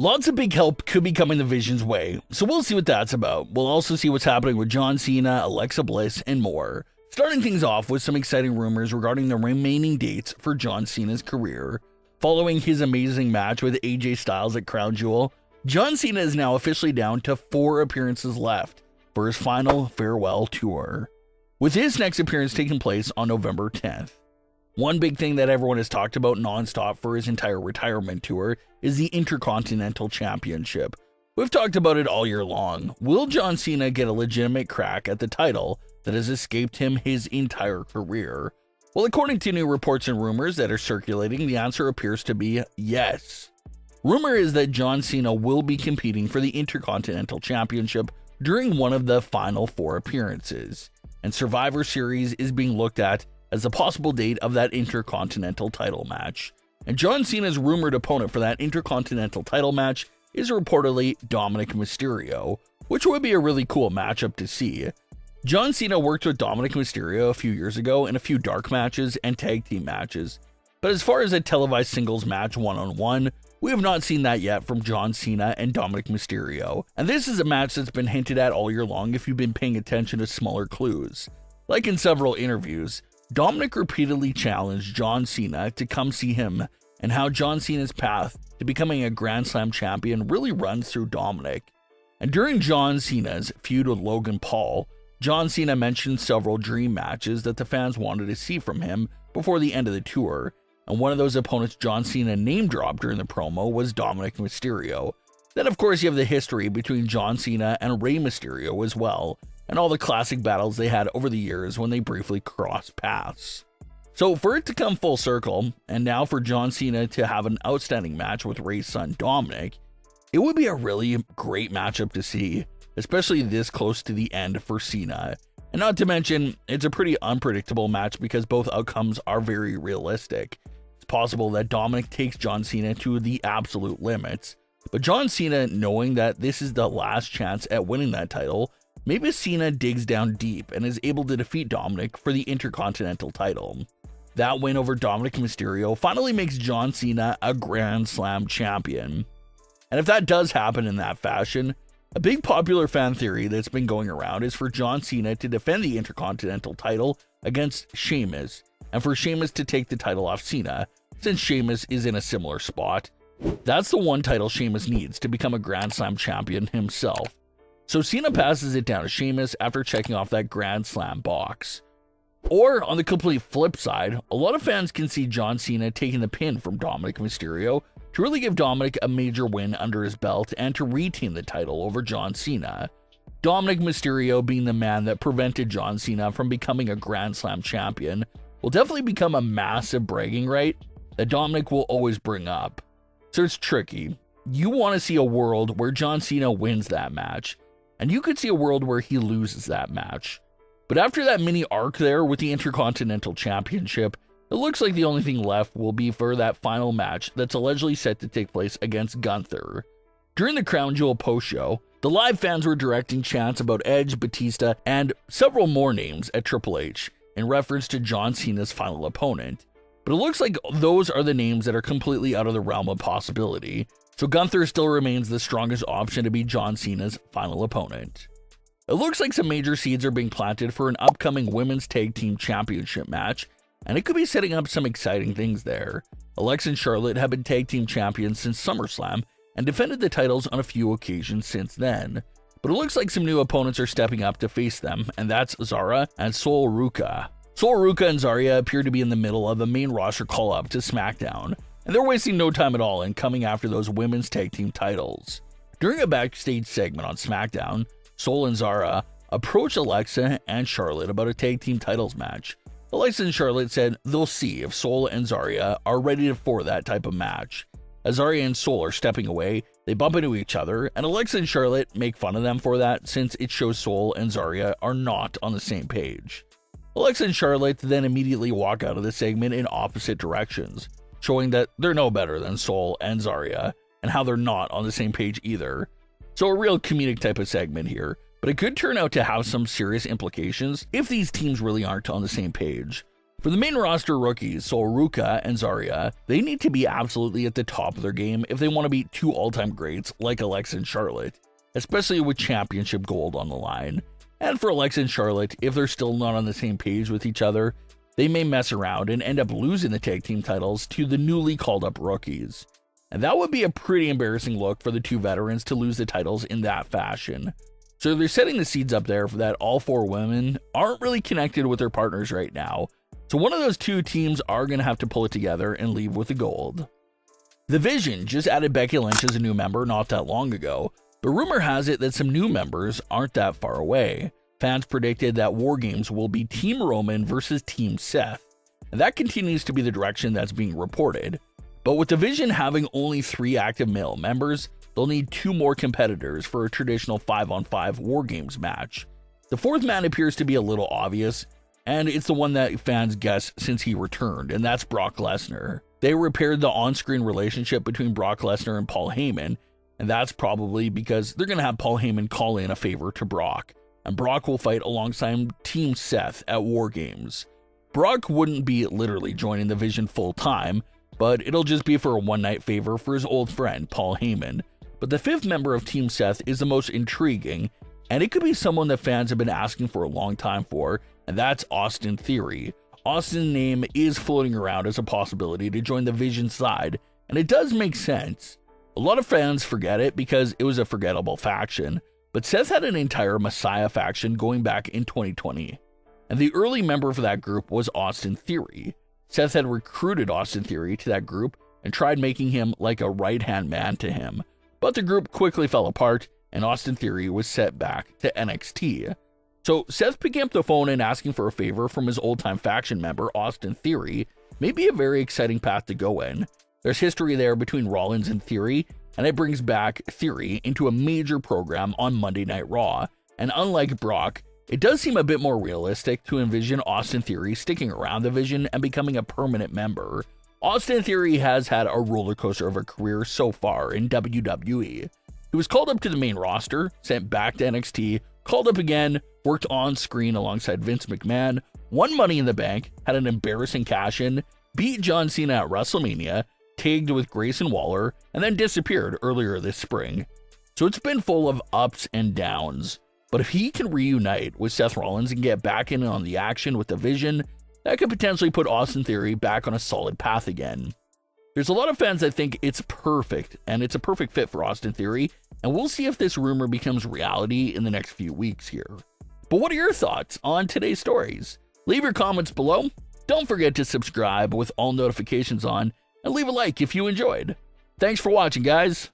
Lots of big help could be coming the Vision's way, so we'll see what that's about. We'll also see what's happening with John Cena, Alexa Bliss, and more. Starting things off with some exciting rumors regarding the remaining dates for John Cena's career. Following his amazing match with AJ Styles at Crown Jewel, John Cena is now officially down to 4 appearances left for his final farewell tour, with his next appearance taking place on November 10th. One big thing that everyone has talked about nonstop for his entire retirement tour is the Intercontinental Championship. We've talked about it all year long. Will John Cena get a legitimate crack at the title that has escaped him his entire career? Well, according to new reports and rumors that are circulating, the answer appears to be yes. Rumor is that John Cena will be competing for the Intercontinental Championship during one of the final 4 appearances, and Survivor Series is being looked at as the possible date of that Intercontinental title match. And John Cena's rumored opponent for that Intercontinental title match is reportedly Dominic Mysterio, which would be a really cool matchup to see. John Cena worked with Dominic Mysterio a few years ago in a few dark matches and tag team matches, but as far as a televised singles match one-on-one, we have not seen that yet from John Cena and Dominic Mysterio, and this is a match that's been hinted at all year long if you've been paying attention to smaller clues. Like in several interviews, Dominic repeatedly challenged John Cena to come see him, and how John Cena's path to becoming a Grand Slam champion really runs through Dominic. And during John Cena's feud with Logan Paul, John Cena mentioned several dream matches that the fans wanted to see from him before the end of the tour, and one of those opponents John Cena name-dropped during the promo was Dominic Mysterio. Then of course you have the history between John Cena and Rey Mysterio as well, and all the classic battles they had over the years when they briefly crossed paths. So for it to come full circle, and now for John Cena to have an outstanding match with Rey's son Dominic, it would be a really great matchup to see, especially this close to the end for Cena. And not to mention, it's a pretty unpredictable match because both outcomes are very realistic. It's possible that Dominic takes John Cena to the absolute limits, but John Cena, knowing that this is the last chance at winning that title, maybe Cena digs down deep and is able to defeat Dominic for the Intercontinental title. That win over Dominic Mysterio finally makes John Cena a Grand Slam champion. And if that does happen in that fashion, a big popular fan theory that's been going around is for John Cena to defend the Intercontinental title against Sheamus, and for Sheamus to take the title off Cena, since Sheamus is in a similar spot. That's the one title Sheamus needs to become a Grand Slam champion himself. So Cena passes it down to Sheamus after checking off that Grand Slam box. Or, on the complete flip side, a lot of fans can see John Cena taking the pin from Dominic Mysterio to really give Dominic a major win under his belt and to retain the title over John Cena. Dominic Mysterio being the man that prevented John Cena from becoming a Grand Slam champion will definitely become a massive bragging right that Dominic will always bring up. So it's tricky. You want to see a world where John Cena wins that match, and you could see a world where he loses that match. But after that mini arc there with the Intercontinental Championship, it looks like the only thing left will be for that final match that's allegedly set to take place against Gunther. During the Crown Jewel post-show, the live fans were directing chants about Edge, Batista, and several more names at Triple H in reference to John Cena's final opponent. But it looks like those are the names that are completely out of the realm of possibility, so Gunther still remains the strongest option to be John Cena's final opponent. It looks like some major seeds are being planted for an upcoming Women's Tag Team Championship match, and it could be setting up some exciting things there. Alexa and Charlotte have been tag team champions since SummerSlam and defended the titles on a few occasions since then. But it looks like some new opponents are stepping up to face them, and that's Zara and Sol Ruca. Sol Ruca and Zarya appear to be in the middle of a main roster call-up to SmackDown, and they're wasting no time at all in coming after those women's tag team titles. During a backstage segment on SmackDown, Sol and Zara approached Alexa and Charlotte about a tag team titles match. Alexa and Charlotte said they'll see if Sol and Zarya are ready for that type of match. As Zarya and Sol are stepping away, they bump into each other, and Alexa and Charlotte make fun of them for that since it shows Sol and Zarya are not on the same page. Alexa and Charlotte then immediately walk out of the segment in opposite directions, showing that they're no better than Sol and Zarya, and how they're not on the same page either. So a real comedic type of segment here, but it could turn out to have some serious implications if these teams really aren't on the same page. For the main roster rookies, so Ruka and Zarya, they need to be absolutely at the top of their game if they want to beat two all-time greats like Alexa and Charlotte, especially with championship gold on the line. And for Alexa and Charlotte, if they're still not on the same page with each other, they may mess around and end up losing the tag team titles to the newly called up rookies. And that would be a pretty embarrassing look for the two veterans to lose the titles in that fashion. So they're setting the seeds up there for that all four women aren't really connected with their partners right now. So one of those two teams are going to have to pull it together and leave with the gold. The Vision just added Becky Lynch as a new member not that long ago, but rumor has it that some new members aren't that far away. Fans predicted that War Games will be Team Roman versus Team Seth, and that continues to be the direction that's being reported. But with the Vision having only 3 active male members, they'll need 2 more competitors for a traditional 5-on-5 War Games match. The fourth man appears to be a little obvious, and it's the one that fans guess since he returned, and that's Brock Lesnar. They repaired the on-screen relationship between Brock Lesnar and Paul Heyman, and that's probably because they're going to have Paul Heyman call in a favor to Brock, and Brock will fight alongside Team Seth at War Games. Brock wouldn't be literally joining the Vision full-time, but it'll just be for a one-night favor for his old friend, Paul Heyman. But the 5th member of Team Seth is the most intriguing, and it could be someone that fans have been asking for a long time for, and that's Austin Theory. Austin's name is floating around as a possibility to join the Vision side, and it does make sense. A lot of fans forget it because it was a forgettable faction, but Seth had an entire Messiah faction going back in 2020, and the early member for that group was Austin Theory. Seth had recruited Austin Theory to that group and tried making him like a right-hand man to him, but the group quickly fell apart, and Austin Theory was sent back to NXT. So Seth picking up the phone and asking for a favor from his old-time faction member, Austin Theory, may be a very exciting path to go in. There's history there between Rollins and Theory, and it brings back Theory into a major program on Monday Night Raw. And unlike Brock, it does seem a bit more realistic to envision Austin Theory sticking around the Vision and becoming a permanent member. Austin Theory has had a roller coaster of a career so far in WWE. He was called up to the main roster, sent back to NXT, called up again, worked on screen alongside Vince McMahon, won Money in the Bank, had an embarrassing cash-in, beat John Cena at WrestleMania, tagged with Grayson Waller, and then disappeared earlier this spring. So it's been full of ups and downs. But if he can reunite with Seth Rollins and get back in on the action with the Vision, that could potentially put Austin Theory back on a solid path again. There's a lot of fans that think it's perfect, and it's a perfect fit for Austin Theory, and we'll see if this rumor becomes reality in the next few weeks here. But what are your thoughts on today's stories? Leave your comments below. Don't forget to subscribe with all notifications on, and leave a like if you enjoyed. Thanks for watching, guys.